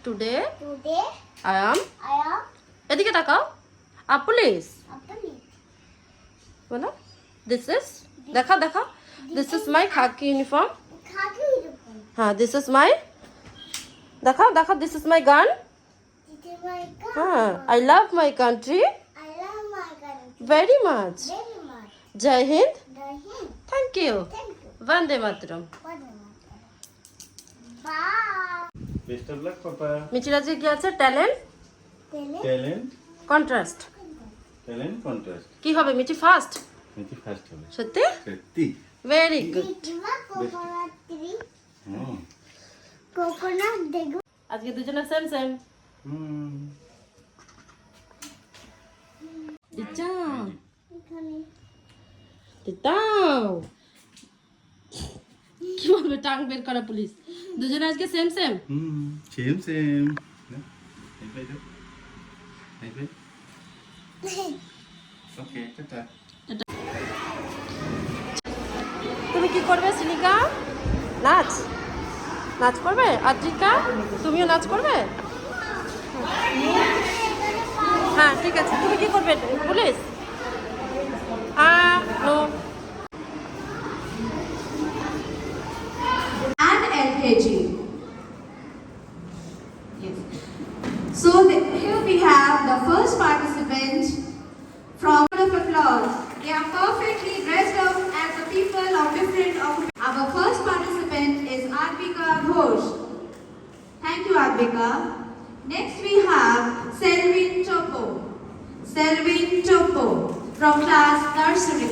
Today Today I am I am এদিকে তাকাও a police a police. বলো this is দেখা দেখা this is my khaki uniform Khaki uniform. হ্যাঁ this is my দেখা দেখা this is my gun This is my car. হ্যাঁ I love my country I love my country very much very much. Joy Hind The hint. thank you Thank you. Vande Mataram Bye. Best of luck, Papa. মিচির আজকে কি আছে talent Talent, contrast contrast. কি হবে মিচি first Maybe first হবে। সত্যি সত্যি। Very good Coconut tree. হুম। Coconut দেখো আজকে দুজনে সেম সেম হুম। দিচ্ছাও এখানে দিতাও কি বলবে টাং বের করা পুলিশ দুজনে আজকে same same hmm. Same. High five দাও। High five. Okay, tata. তুমি কি করবে সিনিকা নাচ নাচ করবে আদ্রিকা তুমিও নাচ করবে হ্যাঁ ঠিক আছে তুমি কি করবে police no and LKG. Yes. So here we have the first participant from of applause. They are perfectly dressed up as the people of different occupations. Our first participant is Advika Ghosh. Thank you, Advika. Next we have Selvin Chopo. Selvin Chopo from class nursery.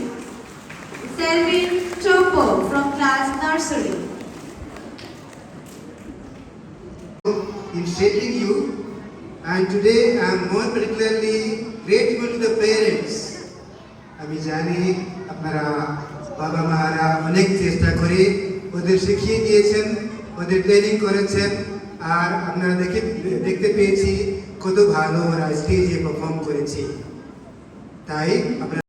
Selvin Chopo from class nursery. In shaping you, and today I am more particularly grateful to the parents. আমি জানি আপনারা বাবা মারা অনেক চেষ্টা করে ওদের শিখিয়ে দিয়েছেন, ওদের ট্রেনিং করেছেন, আর আপনারা দেখতে পেয়েছি কত ভালো ওরা স্টেজে পারফর্ম করেছে। তাই আপনারা